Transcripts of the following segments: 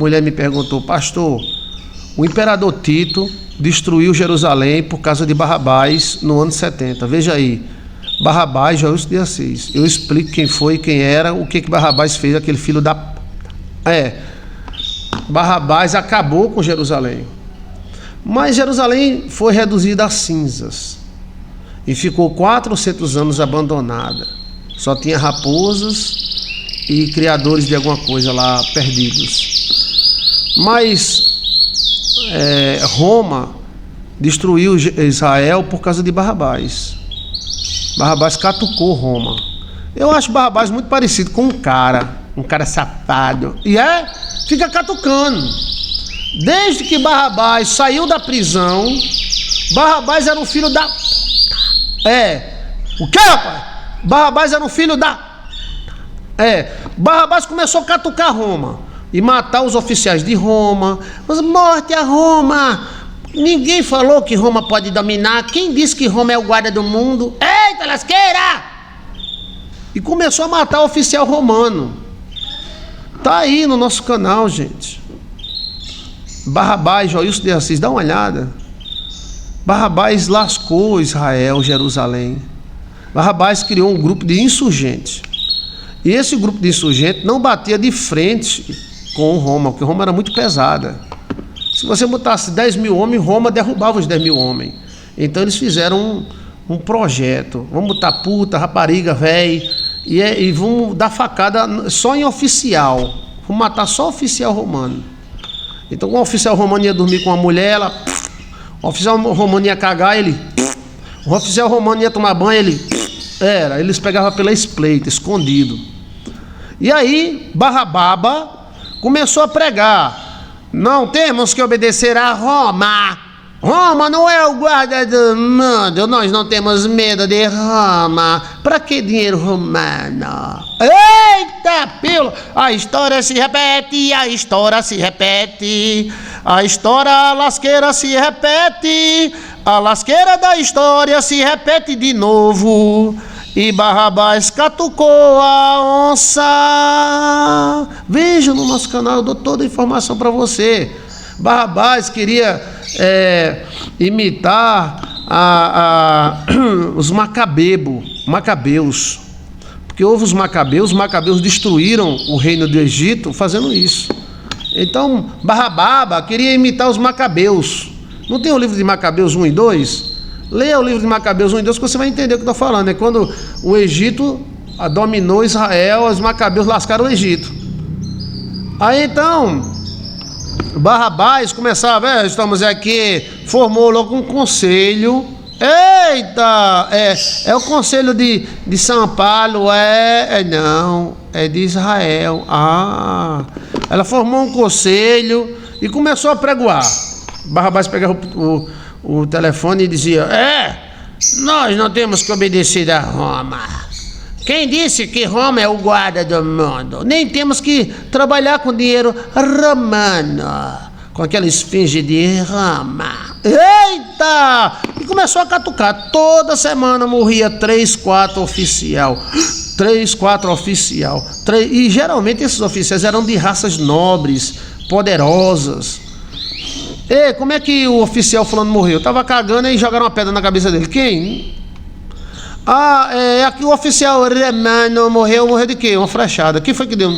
mulher me perguntou: pastor, o imperador Tito destruiu Jerusalém por causa de Barrabás no ano 70. Veja aí, Barrabás, Joilson de Assis. Eu explico quem foi, quem era, o que Barrabás fez, aquele filho da... Barrabás acabou com Jerusalém. Mas Jerusalém foi reduzida a cinzas e ficou 400 anos abandonada. Só tinha raposas e criadores de alguma coisa lá perdidos. Mas Roma destruiu Israel por causa de Barrabás. Barrabás catucou Roma. Eu acho Barrabás muito parecido com um cara safado. E fica catucando. Desde que Barrabás saiu da prisão, Barrabás era um filho da... O que, rapaz? Barrabás era um filho da... Barrabás começou a catucar Roma e matar os oficiais de Roma. Mas morte a Roma! Ninguém falou que Roma pode dominar. Quem disse que Roma é o guarda do mundo? Eita lasqueira! E começou a matar o oficial romano. Tá aí no nosso canal, gente. Barrabás, Joilson de Assis, dá uma olhada. Barrabás lascou Israel, Jerusalém. Barrabás criou um grupo de insurgentes. E esse grupo de insurgentes não batia de frente com Roma, porque Roma era muito pesada. Se você botasse 10 mil homens, Roma derrubava os 10 mil homens. Então eles fizeram um projeto. Vamos botar puta, rapariga, velho, e vamos dar facada só em oficial. Vamos matar só oficial romano. Então, um oficial romano ia dormir com uma mulher, o oficial romano ia cagar, o oficial romano ia tomar banho, eles pegavam pela espleita, escondido. E aí, Barrababa começou a pregar: não temos que obedecer a Roma. Roma não é o guarda do mundo, nós não temos medo de Roma. Para que dinheiro romano? Eita, pílula! A história se repete, a história se repete. A história, a lasqueira se repete. A lasqueira da história se repete de novo. E Barrabás catucou a onça. Veja no nosso canal, eu dou toda a informação para você. Barrabás queria imitar os macabeus. Porque houve os macabeus destruíram o reino do Egito fazendo isso. Então Barrababa queria imitar os macabeus. Não tem o livro de Macabeus 1 e 2? Leia o livro de Macabeus 1 e 2 que você vai entender o que eu estou falando. É quando o Egito dominou Israel, os macabeus lascaram o Egito. Aí então Barrabás começava, estamos aqui, formou logo um conselho. Eita, é o conselho de São Paulo, não, é de Israel. Ela formou um conselho e começou a pregoar. Barrabás pegava o telefone e dizia: nós não temos que obedecer a Roma. Quem disse que Roma é o guarda do mundo? Nem temos que trabalhar com dinheiro romano, com aquela esfinge de Roma. Eita! E começou a catucar. Toda semana morria 3, 4 oficial. 3, 4 oficial. E geralmente esses oficiais eram de raças nobres, poderosas. E como é que o oficial fulano morreu? Tava cagando e jogaram uma pedra na cabeça dele. Quem? Aqui o oficial romano morreu de quê? Uma flechada. Quem foi que deu?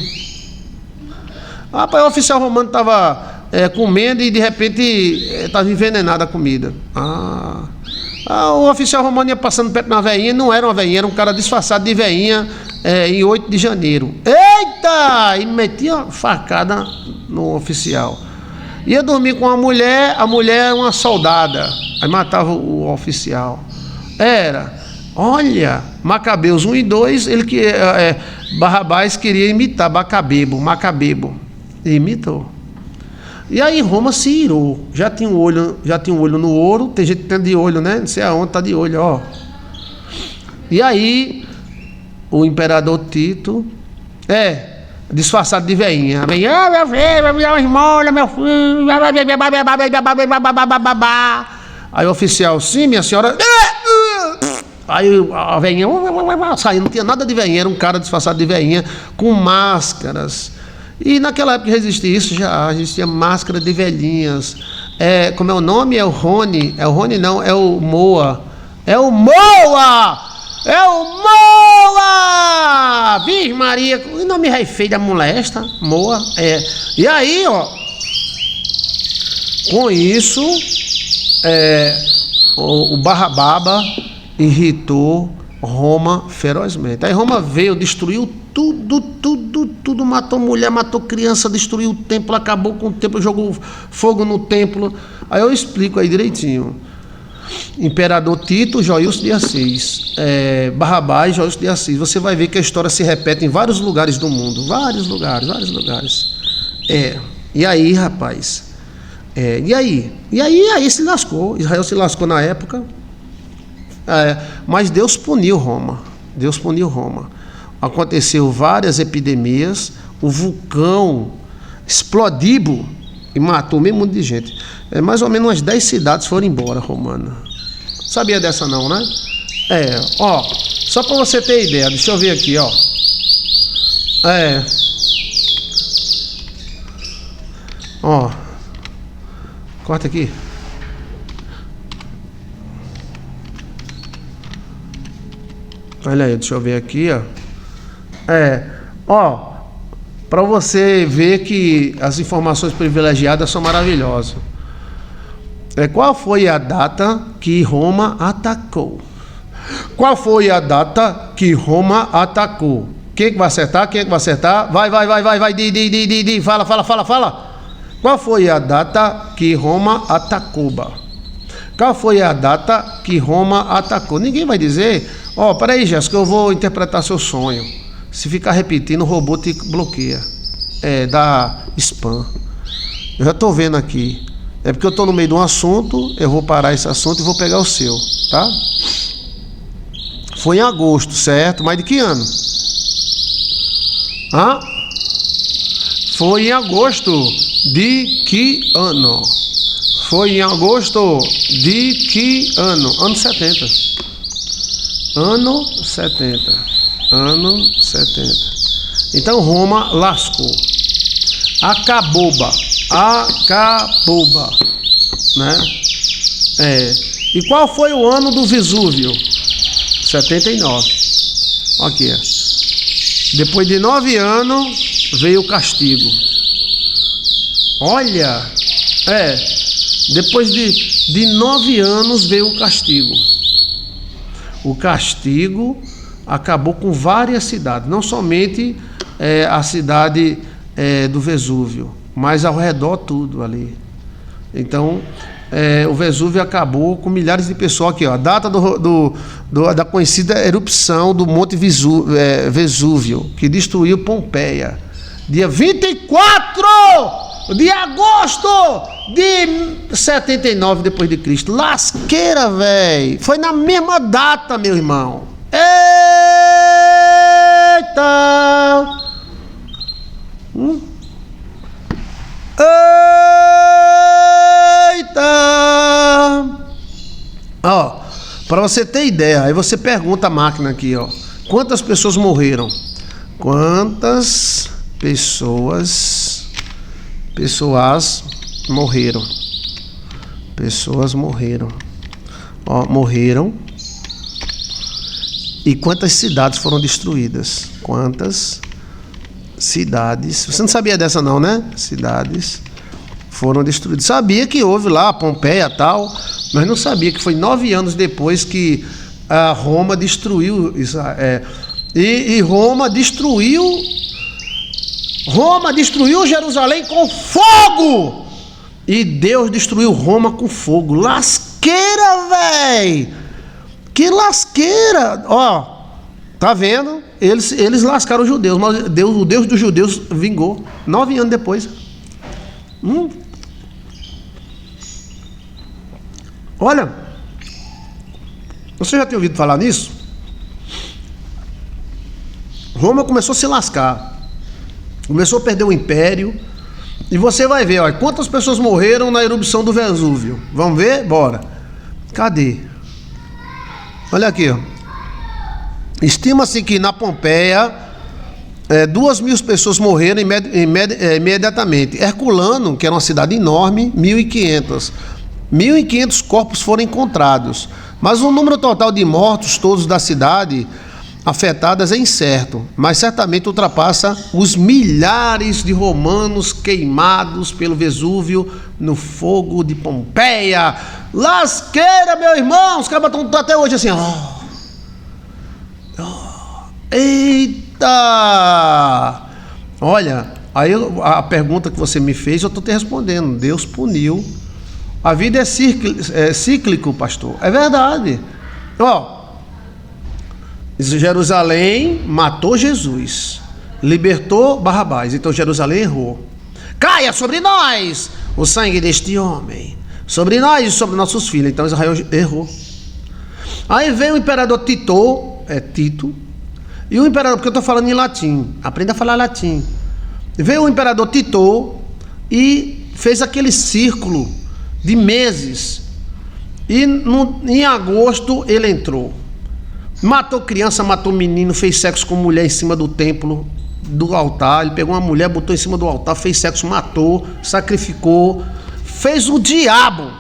Rapaz, o oficial romano estava comendo e de repente estava envenenada a comida. O oficial romano ia passando perto de uma veinha, não era uma veinha, era um cara disfarçado de veinha em 8 de janeiro. Eita! E metia uma facada no oficial. Ia dormir com a mulher era uma soldada. Aí matava o oficial. Olha, Macabeus 1 e 2, Barrabás queria imitar Macabebo. E imitou. E aí Roma se irou. Já tinha um olho no ouro, tem gente que tem de olho, né? Não sei aonde tá de olho, ó. E aí o imperador Tito disfarçado de veinha. Meu filho, vai me dar uma esmola, meu filho. Aí o oficial: sim, minha senhora. Aí a veinha saiu, não tinha nada de veinha, era um cara disfarçado de veinha, com máscaras. E naquela época já existia isso, já existia máscara de velhinhas. Como é o nome? É o Rony. É o Rony não, é o Moa. É o Moa! É o Moa! Virgem Maria, que nome é feio da molesta, Moa. E aí, ó, com isso, o Barrababa irritou Roma ferozmente. Aí Roma veio, destruiu tudo, matou mulher, matou criança, destruiu o templo, acabou com o templo, jogou fogo no templo. Aí eu explico aí direitinho. Imperador Tito, Joilson de Assis, Barrabás e Joilson de Assis. Você vai ver que a história se repete em vários lugares do mundo. Vários lugares. E aí, rapaz? E aí se lascou. Israel se lascou na época. Mas Deus puniu Roma. Aconteceu várias epidemias. O vulcão explodiu e matou meio mundo de gente. Mais ou menos umas 10 cidades foram embora, romana. Sabia dessa não, né? Só para você ter ideia, deixa eu ver aqui, ó. Corta aqui. Olha aí, deixa eu ver aqui, ó. Para você ver que as informações privilegiadas são maravilhosas. Qual foi a data que Roma atacou? Quem que vai acertar? Vai. Fala. Qual foi a data que Roma atacou? Qual foi a data que Roma atacou? Ninguém vai dizer. Peraí, Jéssica, eu vou interpretar seu sonho. Se ficar repetindo, o robô te bloqueia. Dá spam. Eu já estou vendo aqui. Porque eu estou no meio de um assunto, eu vou parar esse assunto e vou pegar o seu, tá? Foi em agosto, certo? Mas de que ano? Foi em agosto de que ano? Ano 70. Ano 70. Então Roma lascou. Acabou, né? E qual foi o ano do Vesúvio? 79. Aqui, depois de 9 anos veio o castigo. Olha, depois de 9 anos veio o castigo. O castigo acabou com várias cidades, não somente a cidade do Vesúvio, mas ao redor tudo ali. Então, o Vesúvio acabou com milhares de pessoas aqui, ó. A data da conhecida erupção do Monte Vesúvio, que destruiu Pompeia. Dia 24 de agosto de 79 depois de Cristo. Lasqueira, velho. Foi na mesma data, meu irmão. Eita! Eita! Ó, para você ter ideia, aí você pergunta a máquina aqui, ó. Quantas pessoas morreram? Quantas pessoas morreram? Pessoas morreram. Ó, morreram. E quantas cidades foram destruídas? Quantas cidades? Você não sabia dessa não, né? Cidades foram destruídas. Sabia que houve lá Pompeia e tal, mas não sabia que foi 9 anos depois que Roma destruiu Israel. E Roma destruiu Jerusalém com fogo. E Deus destruiu Roma com fogo. Lasqueira, velho! Que lasqueira! Ó, tá vendo? Eles lascaram os judeus, mas o Deus dos judeus vingou 9 anos depois. Olha, você já tem ouvido falar nisso? Roma começou a se lascar, começou a perder o império. E você vai ver, ó, quantas pessoas morreram na erupção do Vesúvio. Vamos ver? Bora. Cadê? Olha aqui, ó. Estima-se que na Pompeia 2.000 pessoas morreram imediatamente. Herculano, que era uma cidade enorme, 1.500. 1.500 corpos foram encontrados. Mas o número total de mortos, todos da cidade afetadas, é incerto. Mas certamente ultrapassa os milhares de romanos queimados pelo Vesúvio no fogo de Pompeia. Lasqueira, meu irmão! Os caras estão até hoje assim, eita! Olha, aí a pergunta que você me fez, eu estou te respondendo. Deus puniu. A vida é cíclico, pastor. É verdade. Jerusalém matou Jesus, libertou Barrabás. Então Jerusalém errou. Caia sobre nós o sangue deste homem, sobre nós e sobre nossos filhos. Então Israel errou. Aí veio o imperador Tito, e o imperador, porque eu estou falando em latim, aprenda a falar latim. Veio o imperador Tito e fez aquele círculo de meses, e em agosto ele entrou, matou criança, matou menino, fez sexo com mulher em cima do templo, do altar. Ele pegou uma mulher, botou em cima do altar, fez sexo, matou, sacrificou, fez o diabo.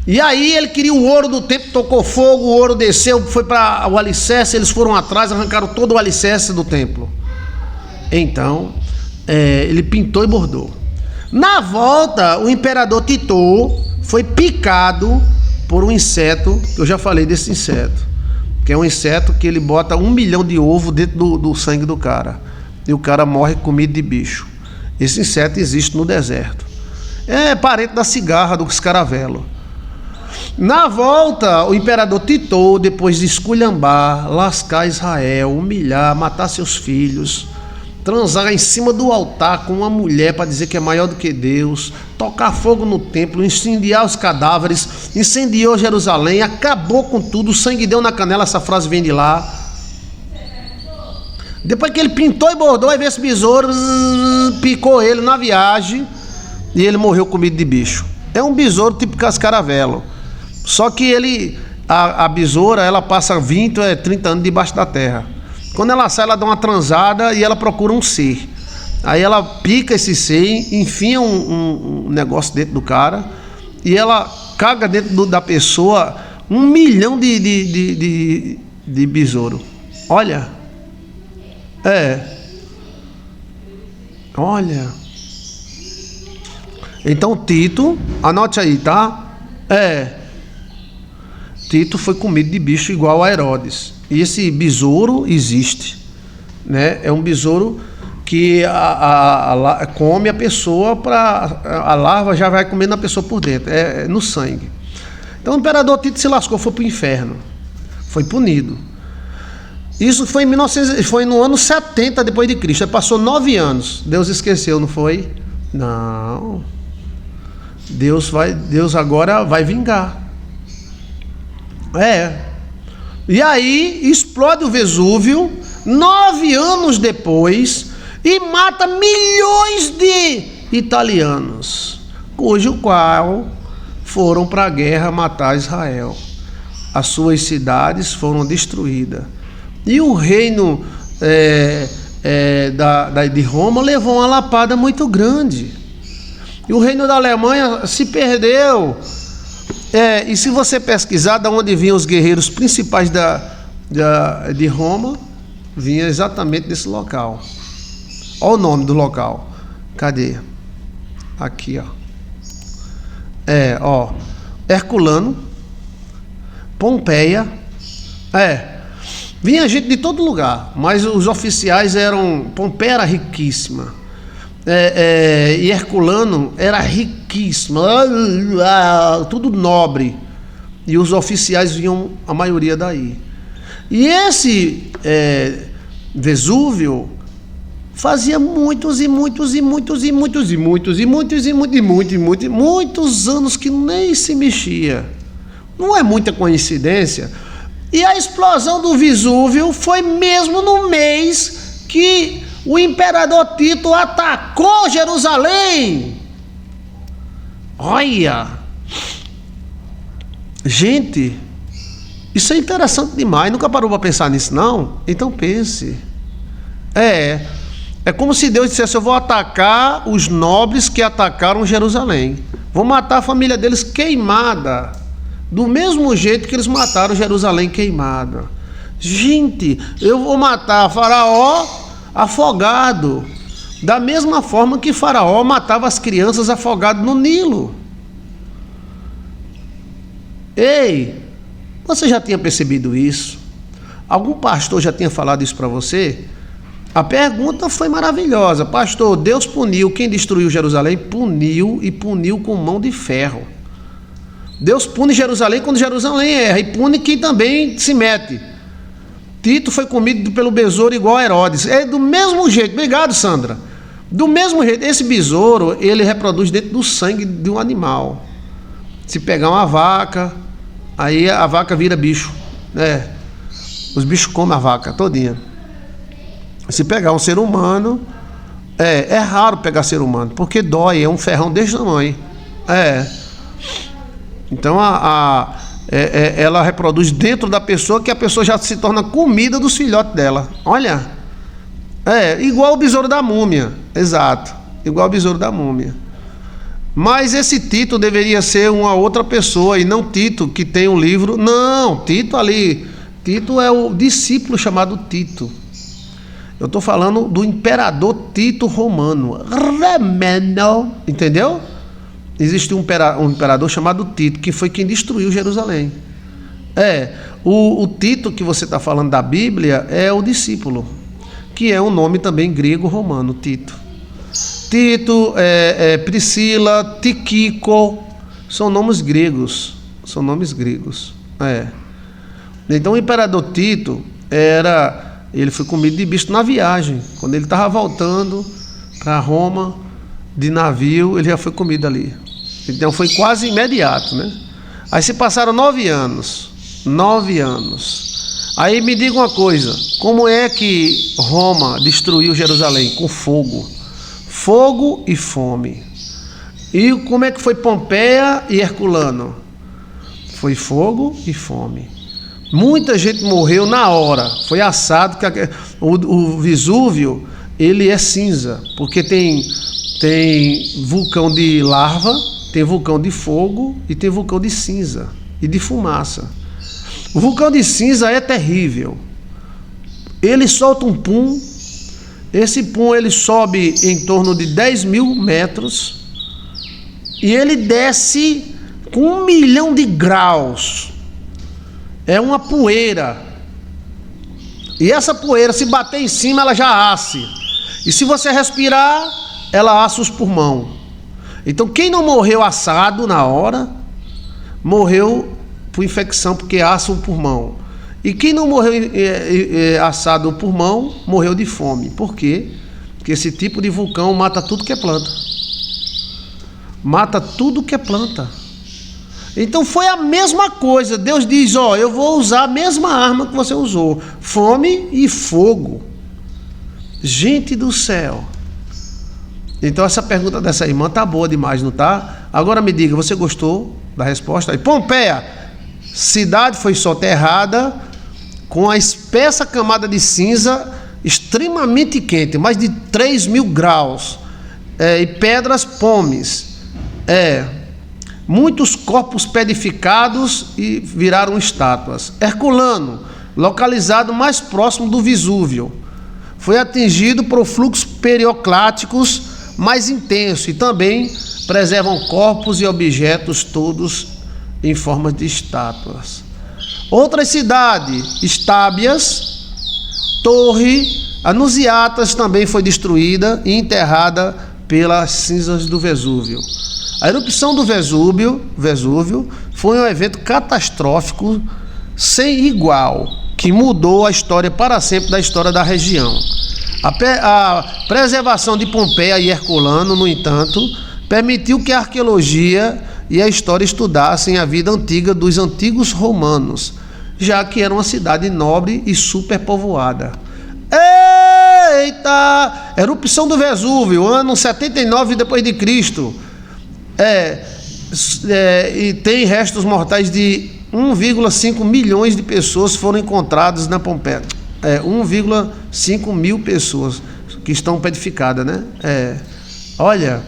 E aí ele queria o ouro do templo, tocou fogo, o ouro desceu, foi para o alicerce, eles foram atrás, arrancaram todo o alicerce do templo. Então ele pintou e bordou. Na volta, o imperador Tito foi picado por um inseto, eu já falei desse inseto, que é um inseto que ele bota 1 milhão de ovos dentro do sangue do cara, e o cara morre comido de bicho. Esse inseto existe no deserto, é parente da cigarra, do escaravelo. Na volta, o imperador Tito, depois de esculhambar, lascar Israel, humilhar, matar seus filhos, transar em cima do altar com uma mulher para dizer que é maior do que Deus, tocar fogo no templo, incendiar os cadáveres, incendiou Jerusalém, acabou com tudo, o sangue deu na canela, essa frase vem de lá. Depois que ele pintou e bordou, aí veio esse besouro, picou ele na viagem e ele morreu comido de bicho. É um besouro tipo cascaravelo, só que a besoura, ela passa 20 ou 30 anos debaixo da terra. Quando ela sai, ela dá uma transada e ela procura um ser. Aí ela pica esse ser, enfia um negócio dentro do cara e ela caga dentro da pessoa 1 milhão de besouro. Olha. Olha. Então Tito, anote aí, tá? Tito foi comido de bicho igual a Herodes. E esse besouro existe, né? É um besouro que come a pessoa, a larva já vai comendo a pessoa por dentro, é no sangue. Então o imperador Tito se lascou, foi para o inferno, foi punido. Isso foi foi no ano 70 depois de Cristo. Ele passou 9 anos. Deus esqueceu, não foi? Não. Deus agora vai vingar. E aí explode o Vesúvio 9 anos depois e mata milhões de italianos, cujo qual foram para a guerra matar Israel. As suas cidades foram destruídas. E o reino de Roma levou uma lapada muito grande. E o reino da Alemanha se perdeu. E se você pesquisar de onde vinham os guerreiros principais de Roma, vinha exatamente desse local. Olha o nome do local. Cadê? Aqui, ó. Herculano, Pompeia. Vinha gente de todo lugar, mas os oficiais eram... Pompeia era riquíssima. E Herculano era riquíssimo, tudo nobre, e os oficiais vinham a maioria daí. E esse Vesúvio fazia muitos anos que nem se mexia. Não é muita coincidência. E a explosão do Vesúvio foi mesmo no mês que o imperador Tito atacou Jerusalém. Olha, gente, Isso é interessante demais. Nunca parou para pensar nisso, não? Então pense. É como se Deus dissesse: eu vou atacar os nobres que atacaram Jerusalém. Vou matar a família deles queimada, do mesmo jeito que eles mataram Jerusalém queimada. Gente, eu vou matar Faraó afogado, da mesma forma que Faraó matava as crianças afogadas no Nilo. Ei, você já tinha percebido isso? Algum pastor já tinha falado isso para você? A pergunta foi maravilhosa. Pastor, Deus puniu quem destruiu Jerusalém? Puniu, e puniu com mão de ferro. Deus pune Jerusalém quando Jerusalém erra, e pune quem também se mete. Tito foi comido pelo besouro igual a Herodes. É do mesmo jeito. Obrigado, Sandra. Do mesmo jeito. Esse besouro, ele reproduz dentro do sangue de um animal. Se pegar uma vaca, aí a vaca vira bicho, né? Os bichos comem a vaca todinha. Se pegar um ser humano, é raro pegar ser humano, porque dói, é um ferrão desse tamanho. Então ela reproduz dentro da pessoa, que a pessoa já se torna comida dos filhotes dela. Olha, igual o besouro da múmia. Exato, igual o besouro da múmia. Mas esse Tito deveria ser uma outra pessoa, e não Tito que tem um livro. Não, Tito é o discípulo chamado Tito. Eu estou falando do imperador Tito Romano. Entendeu? Existe um imperador chamado Tito, que foi quem destruiu Jerusalém. O Tito que você está falando da Bíblia é o discípulo, que é um nome também grego-romano, Tito. Tito, Priscila, Tíquico, são nomes gregos. Então o imperador Tito ele foi comido de bicho na viagem. Quando ele estava voltando para Roma de navio, ele já foi comido ali. Então foi quase imediato, né? Aí se passaram 9 anos. Aí me diga uma coisa: como é que Roma destruiu Jerusalém? Com fogo e fome. E como é que foi Pompeia e Herculano? Foi fogo e fome. Muita gente morreu na hora, foi assado. O Vesúvio, ele é cinza, porque tem vulcão de lava, tem vulcão de fogo e tem vulcão de cinza e de fumaça. O vulcão de cinza é terrível. Ele solta um pum. Esse pum ele sobe em torno de 10 mil metros e ele desce com 1 milhão de graus. É uma poeira. E essa poeira, se bater em cima, ela já asse. E se você respirar, ela assa os pulmões. Então quem não morreu assado na hora, morreu por infecção, porque assa o pulmão. E quem não morreu assado o pulmão, morreu de fome. Por quê? Porque esse tipo de vulcão mata tudo que é planta. Então foi a mesma coisa. Deus diz: eu vou usar a mesma arma que você usou, fome e fogo. Gente do céu. Então essa pergunta dessa irmã tá boa demais, não tá? Agora me diga, você gostou da resposta? E Pompeia, cidade foi soterrada com a espessa camada de cinza extremamente quente, mais de 3 mil graus, e pedras pomes, muitos corpos pedificados e viraram estátuas. Herculano, localizado mais próximo do Vesúvio, foi atingido por fluxos periocláticos mais intensos e também preservam corpos e objetos todos em forma de estátuas. Outra cidade, Estábias, Torre Anunciatas, também foi destruída e enterrada pelas cinzas do Vesúvio. A erupção do Vesúvio foi um evento catastrófico sem igual, que mudou a história para sempre da história da região. A preservação de Pompeia e Herculano, no entanto, permitiu que a arqueologia e a história estudassem a vida antiga dos antigos romanos, já que era uma cidade nobre e superpovoada. Eita! Erupção do Vesúvio, ano 79 depois de Cristo. E tem restos mortais de 1,5 milhões de pessoas foram encontradas na Pompeia. 1,5 mil pessoas que estão petrificadas, né? Olha.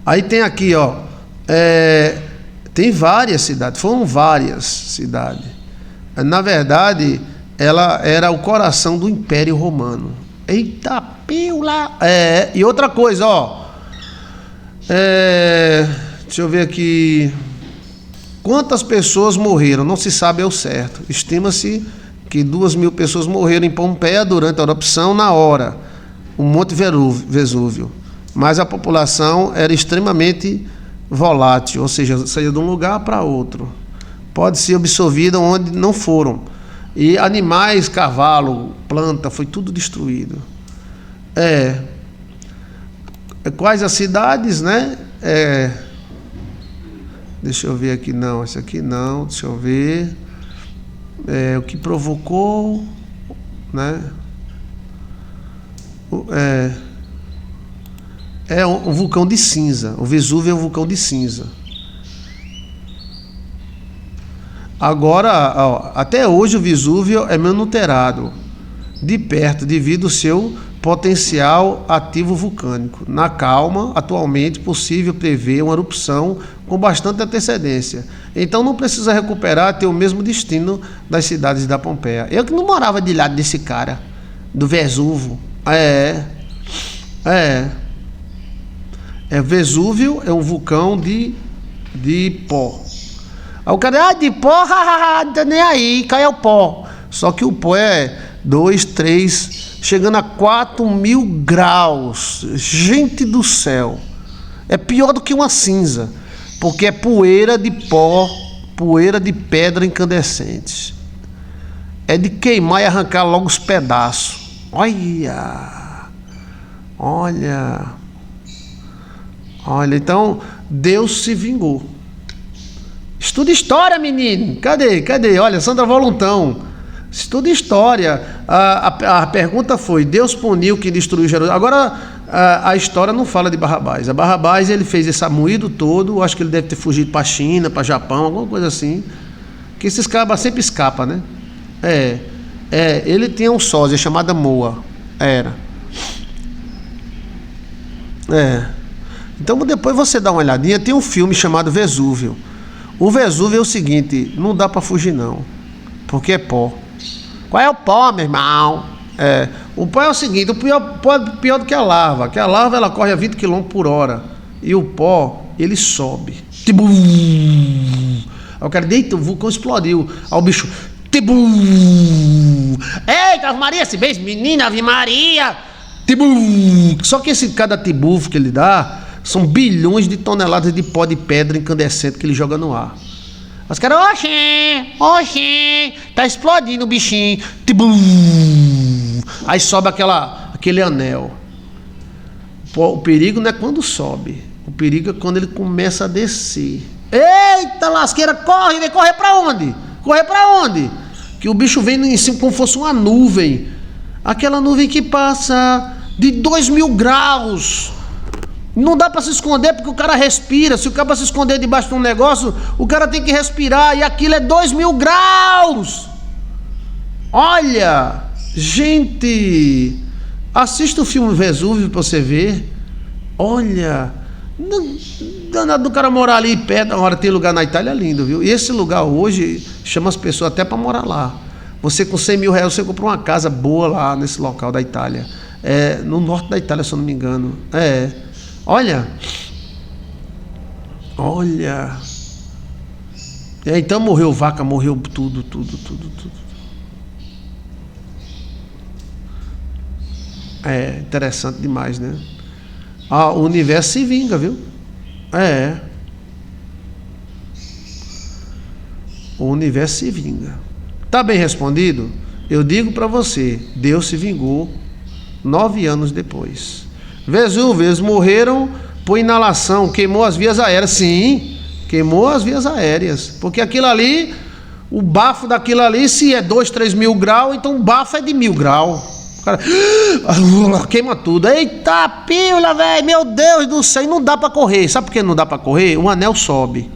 Aí tem aqui, ó. Tem várias cidades. Foram várias cidades. Na verdade, ela era o coração do Império Romano. Eita, pila! E outra coisa, ó. Deixa eu ver aqui. Quantas pessoas morreram? Não se sabe ao certo. Estima-se que 2.000 pessoas morreram em Pompeia durante a erupção na hora. O Monte Vesúvio. Mas a população era extremamente volátil, ou seja, saía de um lugar para outro. Pode ser absorvida onde não foram. E animais, cavalo, planta, foi tudo destruído. Quais as cidades, né? Deixa eu ver aqui, não, esse aqui não, deixa eu ver. O que provocou, né? Um vulcão de cinza. O Vesúvio é um vulcão de cinza. Agora, ó, até hoje o Vesúvio é monitorado de perto devido ao seu potencial ativo vulcânico. Na calma, atualmente, possível prever uma erupção com bastante antecedência. Então não precisa recuperar, ter o mesmo destino das cidades da Pompeia. Eu que não morava de lado desse cara, do Vesúvio. Vesúvio é um vulcão de pó. Aí o cara, de pó, não tá nem aí, cai o pó. Só que o pó é 2, 3, chegando a 4.000 graus. Gente do céu. É pior do que uma cinza, porque é poeira de pó, poeira de pedra incandescente. É de queimar e arrancar logo os pedaços. Olha, então Deus se vingou. Estuda história, menino. Cadê? Olha, Sandra Voluntão. Estuda história. A pergunta foi: Deus puniu quem destruiu Jerusalém. Agora, a história não fala de Barrabás. A Barrabás, ele fez esse amoído todo. Acho que ele deve ter fugido para a China, para o Japão, alguma coisa assim. Que esses cabas sempre escapam, né? Ele tinha um sósia chamada Moa. Então depois você dá uma olhadinha. Tem um filme chamado Vesúvio. O Vesúvio é o seguinte: não dá para fugir não, porque é pó. Qual é o pó, meu irmão? O pó é o seguinte: o pó é pior do que a lava. Que a lava ela corre a 20 km por hora e o pó ele sobe. Tibum! Aí o cara deita, o vulcão explodiu. Aí o bicho, tibum! Eita, Ave Maria, se beijo, menina, Ave Maria! Tibum! Só que cada tibufo que ele dá são bilhões de toneladas de pó de pedra incandescente que ele joga no ar. Os caras, oxê, tá explodindo o bichinho. Tibum! Aí sobe aquele anel. O perigo não é quando sobe. O perigo é quando ele começa a descer. Eita lasqueira, corre, vai correr pra onde? Que o bicho vem em cima como fosse uma nuvem. Aquela nuvem que passa de 2.000 graus. Não dá para se esconder porque o cara respira. Se o cara se esconder debaixo de um negócio, o cara tem que respirar. E aquilo é 2.000 graus. Olha, gente, assista o filme Vesúvio para você ver. Olha, danado do cara morar ali perto. Agora tem lugar na Itália lindo, viu? E esse lugar hoje chama as pessoas até para morar lá. Você com 100 mil reais você compra uma casa boa lá nesse local da Itália. No norte da Itália, se eu não me engano. Olha. Então morreu vaca, morreu tudo. Interessante demais, né? O universo se vinga, viu? O universo se vinga. Tá bem respondido? Eu digo para você, Deus se vingou 9 anos depois. Vesúvio, eles morreram por inalação, queimou as vias aéreas. Sim, queimou as vias aéreas. Porque aquilo ali, o bafo daquilo ali, se é 2, 3 mil graus, então o bafo é de 1.000 graus. O cara queima tudo. Eita, pila, velho, meu Deus do céu, não dá para correr. Sabe por que não dá para correr? O anel sobe.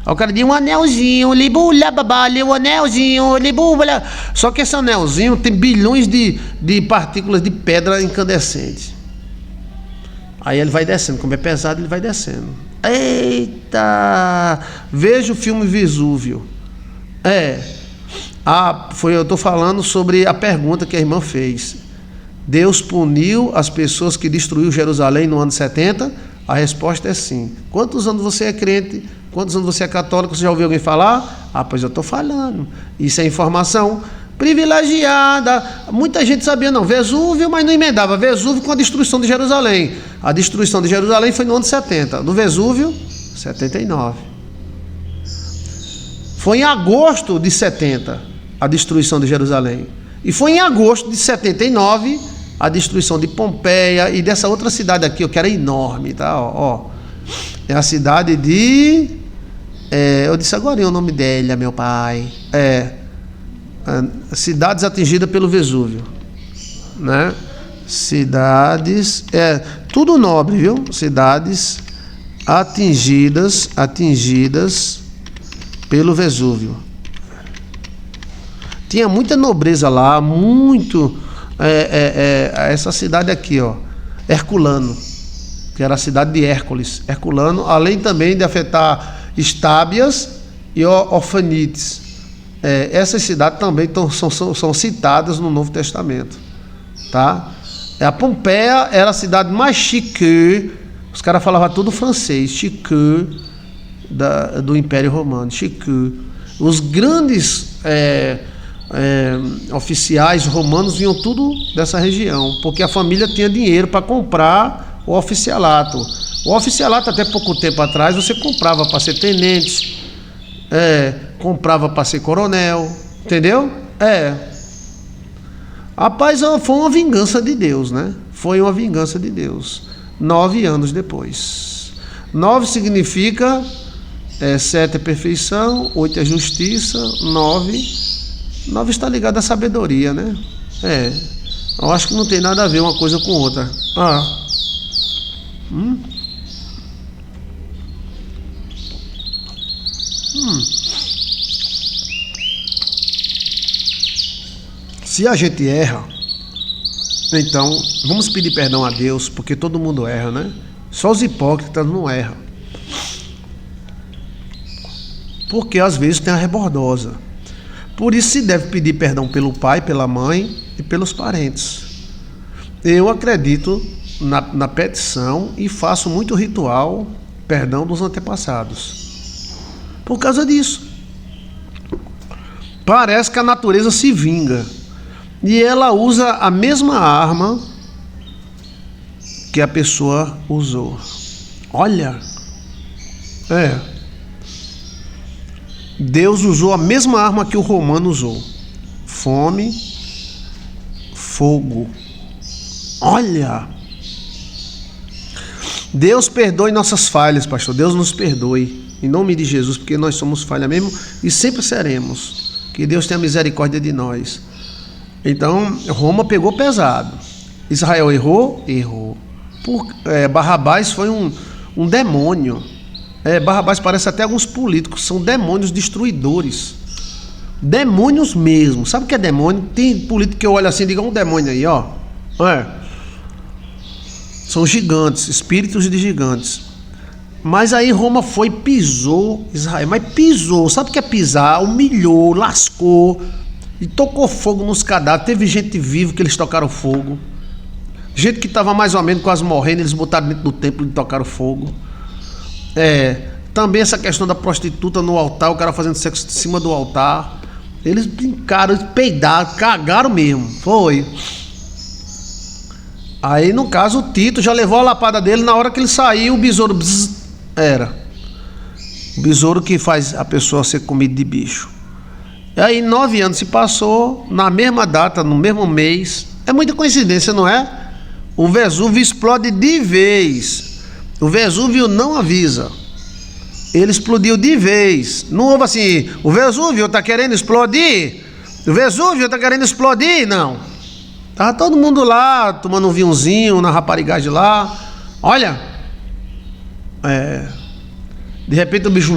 Aí o cara diz um anelzinho, libula babá, o anelzinho, libula. Só que esse anelzinho tem bilhões de partículas de pedra incandescente. Aí ele vai descendo, como é pesado, ele vai descendo. Eita! Veja o filme Vesúvio. Eu estou falando sobre a pergunta que a irmã fez. Deus puniu as pessoas que destruiu Jerusalém no ano 70? A resposta é sim. Quantos anos você é crente? Quantos anos você é católico? Você já ouviu alguém falar? Pois eu estou falando. Isso é informação privilegiada. Muita gente sabia, não. Vesúvio, mas não emendava. Vesúvio com a destruição de Jerusalém. A destruição de Jerusalém foi no ano 70. Do Vesúvio, 79. Foi em agosto de 70 a destruição de Jerusalém. E foi em agosto de 79 a destruição de Pompeia e dessa outra cidade aqui, que era enorme, tá? É a cidade de... eu disse agora o nome dela, meu pai. Cidades atingidas pelo Vesúvio, né? Cidades... tudo nobre, viu? Cidades atingidas pelo Vesúvio. Tinha muita nobreza lá, muito... essa cidade aqui, Herculano, que era a cidade de Hércules. Herculano, além também de afetar Estábias e Orfanites. Essas cidades também são citadas no Novo Testamento, tá? A Pompeia era a cidade mais chique, os caras falavam tudo francês, chique, do Império Romano, chique. Os grandes oficiais romanos vinham tudo dessa região, porque a família tinha dinheiro para comprar o oficialato. O oficialato, até pouco tempo atrás, você comprava para ser tenente, comprava para ser coronel, entendeu? Rapaz, foi uma vingança de Deus, né? Foi uma vingança de Deus. 9 anos depois. 9 significa 7 é perfeição, 8 é justiça, 9 está ligado à sabedoria, né? Eu acho que não tem nada a ver uma coisa com outra. Se a gente erra, então vamos pedir perdão a Deus, porque todo mundo erra, né? Só os hipócritas não erram. Porque às vezes tem a rebordosa. Por isso se deve pedir perdão pelo pai, pela mãe e pelos parentes. Eu acredito na petição e faço muito ritual, perdão dos antepassados. Por causa disso. Parece que a natureza se vinga. E ela usa a mesma arma que a pessoa usou. Olha. Deus usou a mesma arma que o romano usou. Fome, fogo. Olha. Deus perdoe nossas falhas, pastor. Deus nos perdoe. Em nome de Jesus, porque nós somos falha mesmo e sempre seremos. Que Deus tenha misericórdia de nós. Então, Roma pegou pesado. Israel errou? Errou. Barrabás foi um demônio. Barrabás parece até alguns políticos, são demônios destruidores. Demônios mesmo. Sabe o que é demônio? Tem político que eu olho assim e digo, um demônio aí, ó. São gigantes, espíritos de gigantes. Mas aí Roma foi, pisou Israel. Mas pisou, sabe o que é pisar? Humilhou, lascou. E tocou fogo nos cadáveres. Teve gente viva que eles tocaram fogo. Gente que estava mais ou menos quase morrendo, eles botaram dentro do templo e tocaram fogo. Também essa questão da prostituta no altar, o cara fazendo sexo em cima do altar. Eles brincaram, eles peidaram, cagaram mesmo. Foi. Aí no caso o Tito já levou a lapada dele. Na hora que ele saiu, o besouro era o besouro que faz a pessoa ser comida de bicho. E aí 9 anos se passou, na mesma data, no mesmo mês. É muita coincidência, não é? O Vesúvio explode de vez. O Vesúvio não avisa. Ele explodiu de vez. Não houve assim, o Vesúvio está querendo explodir? O Vesúvio está querendo explodir? Não. Estava todo mundo lá, tomando um vinhozinho na raparigagem lá. Olha. De repente o bicho...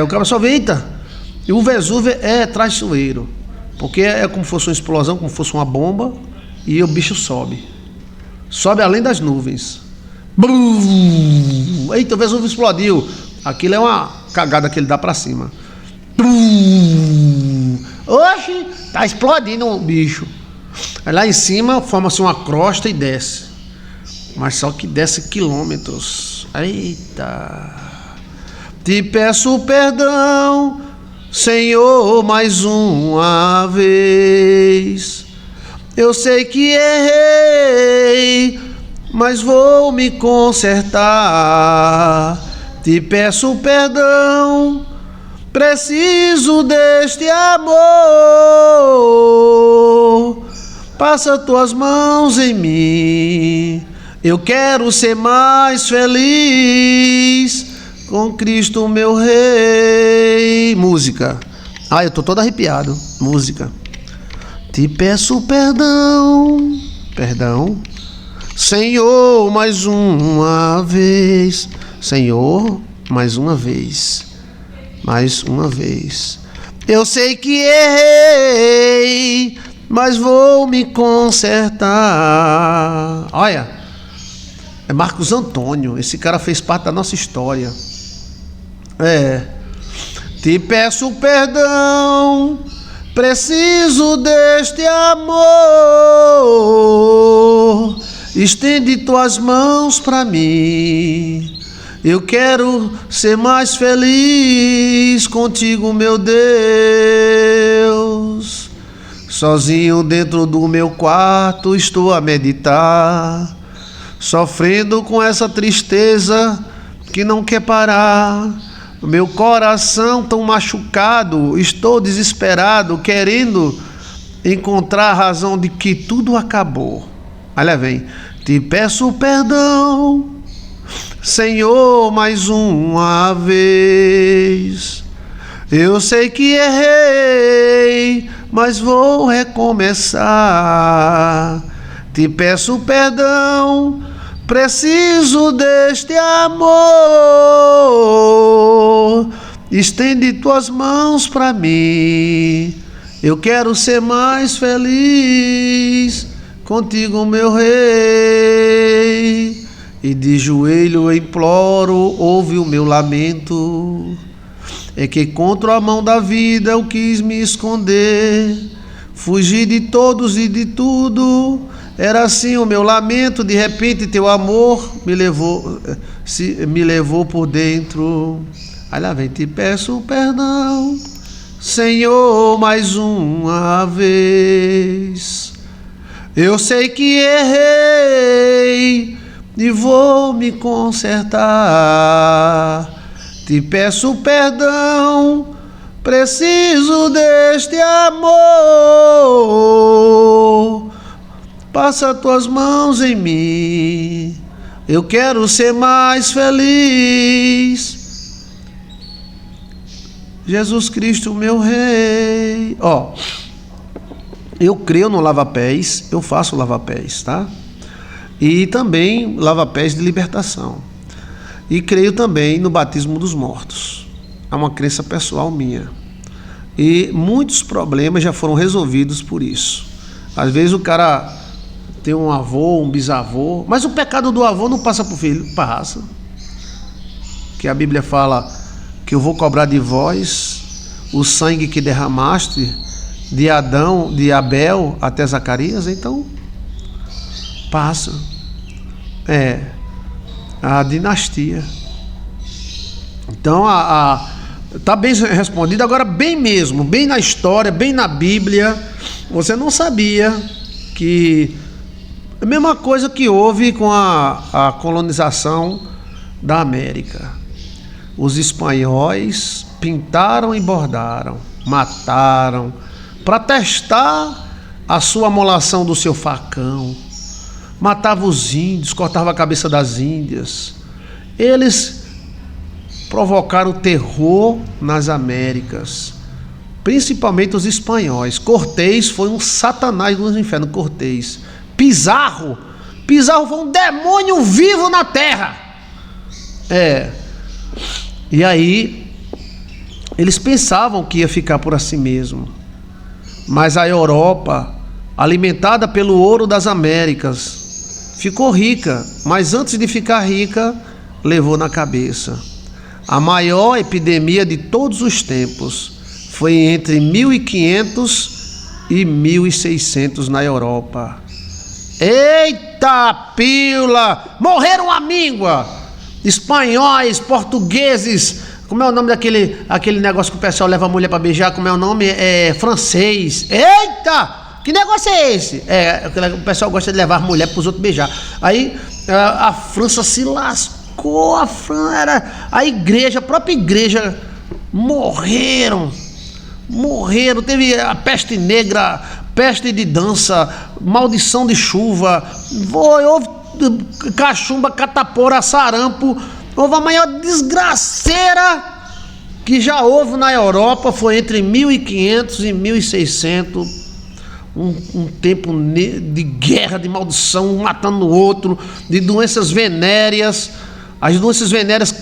o cara só vê, eita. E o Vesúvio é traiçoeiro, porque é como se fosse uma explosão, como se fosse uma bomba, e o bicho sobe. Sobe além das nuvens. Eita, o Vesúvio explodiu. Aquilo é uma cagada que ele dá pra cima. Oxe, tá explodindo o bicho. Aí lá em cima forma-se uma crosta e desce. Mas só que desce quilômetros. Eita. Te peço perdão, Senhor, mais uma vez. Eu sei que errei, mas vou me consertar. Te peço perdão, preciso deste amor. Passa tuas mãos em mim. Eu quero ser mais feliz com Cristo, meu Rei. Música. Eu tô todo arrepiado. Música. Te peço perdão, Senhor, mais uma vez. Senhor, mais uma vez. Eu sei que errei, mas vou me consertar. Olha, é Marcos Antônio. Esse cara fez parte da nossa história. Te peço perdão, preciso deste amor. Estende tuas mãos para mim. Eu quero ser mais feliz contigo, meu Deus. Sozinho dentro do meu quarto estou a meditar, sofrendo com essa tristeza que não quer parar. Meu coração tão machucado, estou desesperado, querendo encontrar a razão de que tudo acabou. Olha, vem. Te peço perdão, Senhor, mais uma vez. Eu sei que errei, mas vou recomeçar. Te peço perdão, preciso deste amor. Estende tuas mãos para mim. Eu quero ser mais feliz contigo, meu Rei. E de joelho eu imploro, ouve o meu lamento. É que contra a mão da vida eu quis me esconder, fugir de todos e de tudo. Era assim o meu lamento. De repente teu amor me levou por dentro. Aí lá vem. Te peço perdão, Senhor, mais uma vez. Eu sei que errei e vou me consertar. Te peço perdão, preciso deste amor. Passa tuas mãos em mim. Eu quero ser mais feliz. Jesus Cristo, meu Rei. Eu creio no lava-pés, eu faço lava-pés, tá? E também lava-pés de libertação. E creio também no batismo dos mortos. É uma crença pessoal minha. E muitos problemas já foram resolvidos por isso. Às vezes o cara tem um avô, um bisavô, mas o pecado do avô não passa para o filho, passa. Que a Bíblia fala que eu vou cobrar de vós o sangue que derramaste de Adão, de Abel até Zacarias. Então passa. A dinastia. Então tá bem respondido. Agora, bem mesmo, bem na história, bem na Bíblia, você não sabia que a mesma coisa que houve com a colonização da América. Os espanhóis pintaram e bordaram, mataram, para testar a sua amolação do seu facão. Matava os índios, cortava a cabeça das índias. Eles provocaram terror nas Américas, principalmente os espanhóis. Cortés foi um satanás dos infernos. Cortés. Pizarro Pizarro foi um demônio vivo na terra. E aí eles pensavam que ia ficar por assim mesmo. Mas a Europa, alimentada pelo ouro das Américas, ficou rica. Mas antes de ficar rica, levou na cabeça. A maior epidemia de todos os tempos foi entre 1500 e 1600 na Europa. Eita pílula! Morreram a míngua! Espanhóis, portugueses, como é o nome aquele negócio que o pessoal leva a mulher para beijar, como é o nome? Francês. Eita! Que negócio é esse? O pessoal gosta de levar a mulher para os outros beijar. Aí a França se lascou, a igreja, a própria igreja, morreram, teve a peste negra, peste de dança, maldição de chuva, houve cachumba, catapora, sarampo, houve a maior desgraceira que já houve na Europa, foi entre 1500 e 1600, um tempo de guerra, de maldição, um matando o outro, de doenças venéreas. As doenças venéreas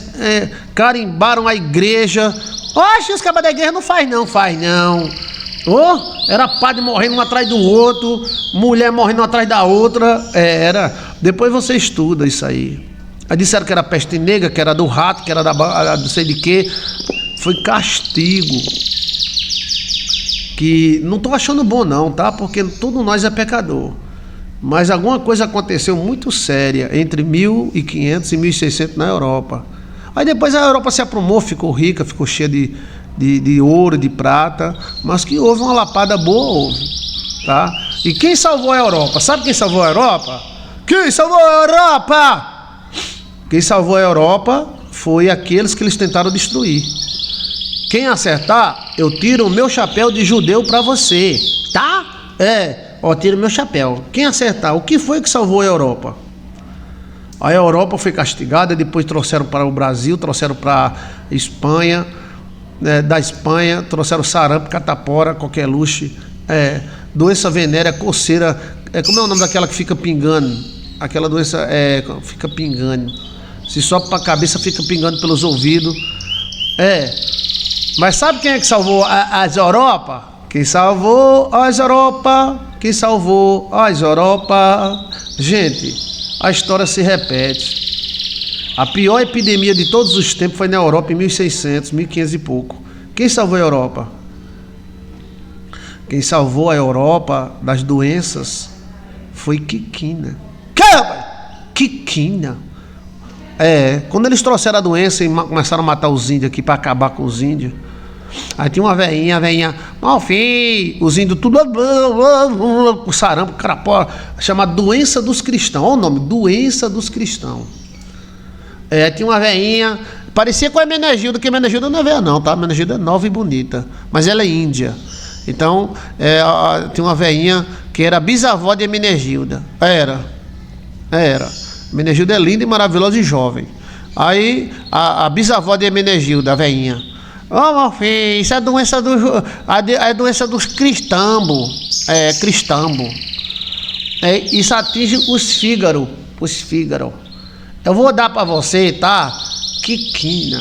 carimbaram a igreja. Oxe, os cabas da igreja não faz não. Era padre morrendo um atrás do outro, mulher morrendo atrás da outra. Depois você estuda isso aí. Aí disseram que era peste negra, que era do rato, que era não sei de que. Foi castigo. Que não estou achando bom não, tá? Porque todo nós é pecador. Mas alguma coisa aconteceu muito séria entre 1500 e 1600 na Europa. Aí depois a Europa se aprumou, ficou rica, ficou cheia de ouro, de prata, mas que houve uma lapada boa, tá? E quem salvou a Europa? Sabe quem salvou a Europa? Quem salvou a Europa? Quem salvou a Europa foi aqueles que eles tentaram destruir. Quem acertar, eu tiro o meu chapéu de judeu para você, tá? Tiro meu chapéu. Quem acertar, o que foi que salvou a Europa? A Europa foi castigada, depois trouxeram para o Brasil, trouxeram para a Espanha, da Espanha, trouxeram sarampo, catapora, coqueluche, doença venérea, coceira, como é o nome daquela que fica pingando? Aquela doença fica pingando. Se sobe para a cabeça, fica pingando pelos ouvidos. Mas sabe quem é que salvou as Europa? Quem salvou as Europa? Quem salvou as Europa? Gente, a história se repete. A pior epidemia de todos os tempos foi na Europa em 1600, 1500 e pouco. Quem salvou a Europa? Quem salvou a Europa das doenças foi Quiquina. Quiquina. Quando eles trouxeram a doença e começaram a matar os índios aqui para acabar com os índios. Aí tinha uma velhinha, filho, os índios tudo com sarampo, carapó, chamada doença dos cristãos. Olha o nome, doença dos cristãos. Tinha uma velhinha, parecia com a Hermenegilda, que a Hermenegilda não é velha não, tá? A Hermenegilda é nova e bonita, mas ela é índia. Então, tinha uma velhinha que era bisavó de Hermenegilda. Era. Hermenegilda é linda e maravilhosa e jovem. Aí, a bisavó de Hermenegilda, a velhinha. Meu filho, isso é a doença dos cristambos. Cristambo. Isso atinge os fígados. Eu vou dar para você, tá? Quiquina.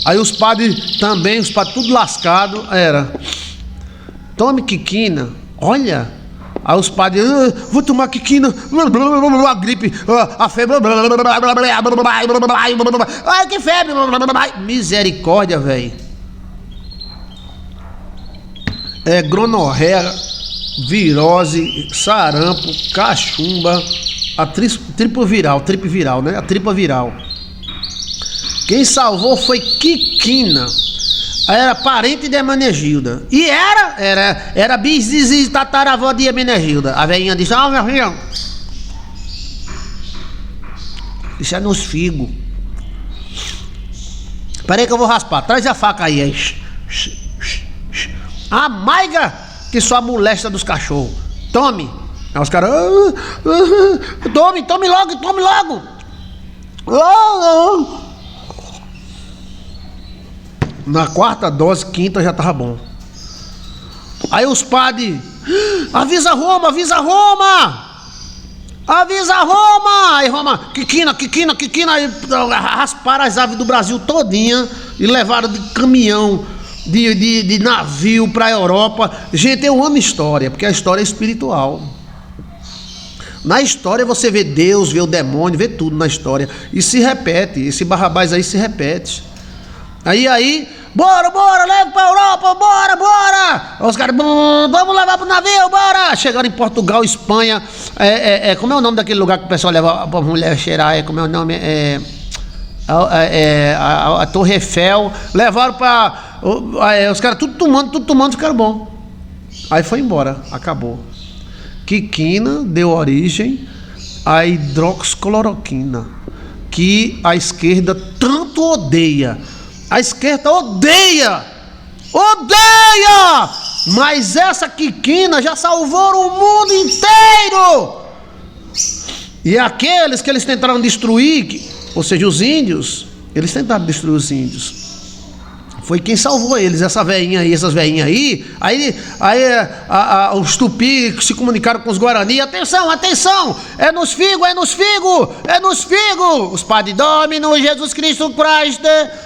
Aí os padres também, os padres tudo lascado, tome quiquina, olha. Aí os padres, vou tomar quiquina, a gripe, a febre, ai que febre, misericórdia, velho. Gonorreia, virose, sarampo, cachumba, a tripa viral, né? A tripa viral. Quem salvou foi Quiquina. Era parente de Hermenegilda. E era bis tataravó de Hermenegilda. A velhinha disse: meu filho, isso é nos figos. Peraí que eu vou raspar. Traz a faca aí. A maiga que só molesta dos cachorros. Tome. Aí os caras: tome logo. Na quarta dose, quinta já tava bom. Aí os padres: avisa Roma. Avisa Roma! Aí Roma, quiquina, aí rasparam as aves do Brasil todinha e levaram de caminhão, de navio para a Europa. Gente, eu amo história, porque a história é espiritual. Na história você vê Deus, vê o demônio, vê tudo na história. E se repete, esse Barrabás aí se repete. Aí, bora, leva pra Europa, bora! Os caras, vamos levar pro navio, bora! Chegaram em Portugal, Espanha, como é o nome daquele lugar que o pessoal leva pra mulher cheirar, como é o nome? A Torre Eiffel, levaram pra... os caras tudo tomando, ficaram bom. Aí foi embora, acabou. Quiquina deu origem à hidroxicloroquina, que a esquerda tanto odeia. A esquerda odeia! Mas essa quiquina já salvou o mundo inteiro! E aqueles que eles tentaram destruir, ou seja, os índios, eles tentaram destruir os índios. Foi quem salvou eles, essa velhinha aí, essas velhinhas aí. Os tupi se comunicaram com os guarani. Atenção, é nos figos. Os padres Domino, Jesus Cristo Christ.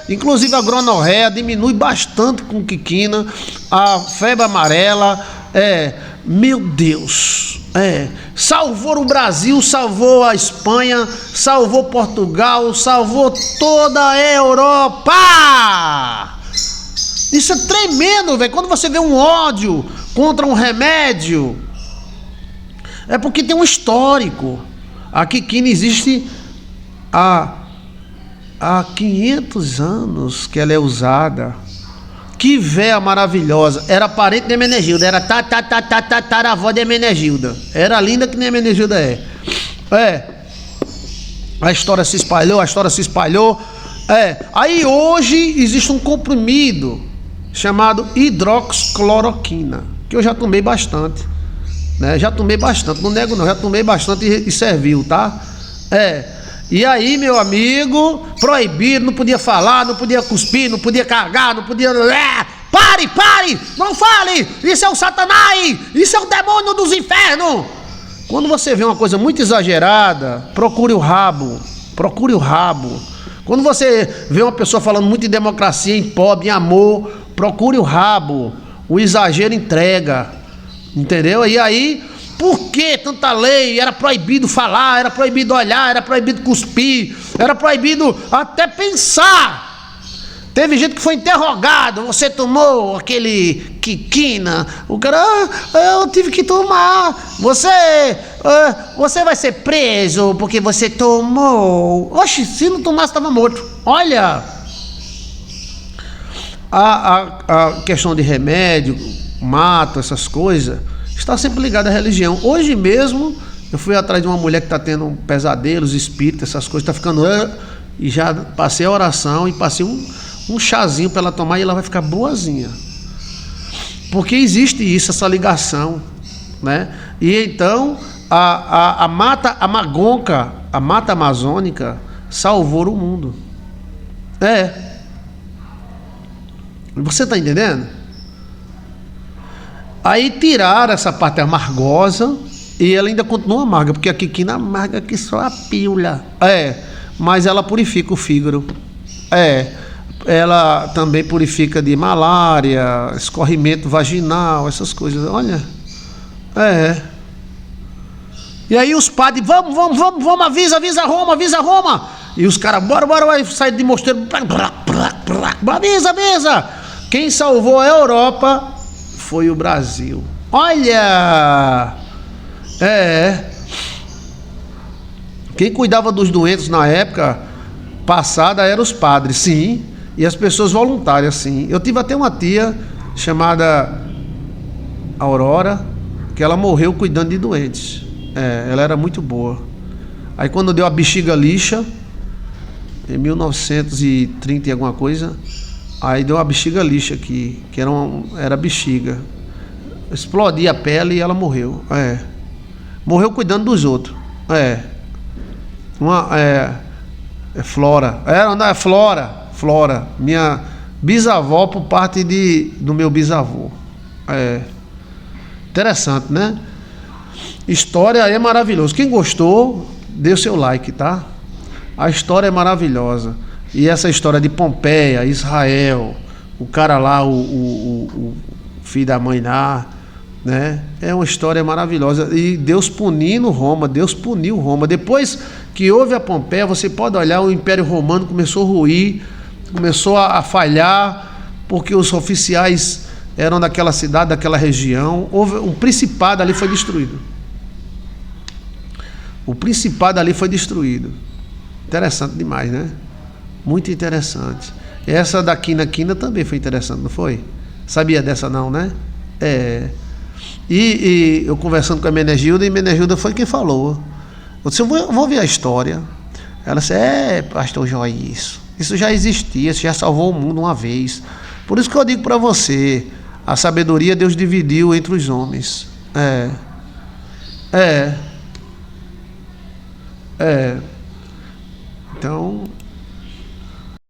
Inclusive a gonorreia diminui bastante com quiquina. A febre amarela, meu Deus. Salvou o Brasil, salvou a Espanha, salvou Portugal, salvou toda a Europa. Isso é tremendo, velho. Quando você vê um ódio contra um remédio, é porque tem um histórico. A quiquina existe há 500 anos que ela é usada. Que véia maravilhosa. Era parente de Hermenegilda. Era tataravó de Hermenegilda. Era linda que nem Hermenegilda é. A história se espalhou. Aí hoje existe um comprimido chamado hidroxicloroquina, que eu já tomei bastante, né? Não nego não, já tomei bastante e serviu, tá? E aí, meu amigo, proibido, não podia falar, não podia cuspir, não podia cagar, não podia... Pare, não fale, isso é o Satanás, isso é o demônio dos infernos. Quando você vê uma coisa muito exagerada, procure o rabo. Quando você vê uma pessoa falando muito em democracia, em pobre, em amor, procure o rabo. O exagero entrega, entendeu? E aí, por que tanta lei? Era proibido falar, era proibido olhar, era proibido cuspir, era proibido até pensar. Teve gente que foi interrogado. Você tomou aquele quiquina? O cara, eu tive que tomar. Você vai ser preso porque você tomou. Oxe, se não tomasse, estava morto. Olha, a questão de remédio, mato, essas coisas, está sempre ligada à religião. Hoje mesmo, eu fui atrás de uma mulher que está tendo pesadelos, espíritos, essas coisas, está ficando... E já passei a oração e passei um chazinho para ela tomar e ela vai ficar boazinha. Porque existe isso, essa ligação, né? E então a mata amagonca, a mata amazônica salvou o mundo. Você está entendendo? Aí tiraram essa parte amargosa e ela ainda continua amarga, porque a quiquina amarga que só a pílula. Mas ela purifica o fígado. Ela também purifica de malária, escorrimento vaginal, essas coisas. Olha. E aí os padres, vamos, avisa Roma. E os caras, bora, vai sair de mosteiro. Avisa. Quem salvou a Europa foi o Brasil. Olha. Quem cuidava dos doentes na época passada eram os padres, sim. E as pessoas voluntárias, sim. Eu tive até uma tia chamada Aurora, que ela morreu cuidando de doentes. Ela era muito boa. Aí quando deu a bexiga lixa, em 1930 e alguma coisa, aí deu uma bexiga lixa aqui, que era bexiga. Explodia a pele e ela morreu. Morreu cuidando dos outros. Flora. Não é Flora. Minha bisavó por parte do meu bisavô. Interessante, né? História é maravilhoso. Quem gostou, dê o seu like, tá? A história é maravilhosa. E essa história de Pompeia, Israel, o cara lá, o filho da mãe lá, né? É uma história maravilhosa. E Deus punindo Roma, Deus puniu Roma. Depois que houve a Pompeia, você pode olhar, o Império Romano começou a ruir, começou a falhar, porque os oficiais eram daquela cidade, daquela região. Houve um principado ali, foi destruído. O principado ali foi destruído. Interessante demais, né? Muito interessante. Essa da Quina também foi interessante, não foi? Sabia dessa não, né? É. E eu conversando com a Menegilda, e Menegilda foi quem falou. Eu disse, eu vou ver a história. Ela disse, pastor Joyce, isso já existia, isso já salvou o mundo uma vez. Por isso que eu digo para você, a sabedoria Deus dividiu entre os homens. Então,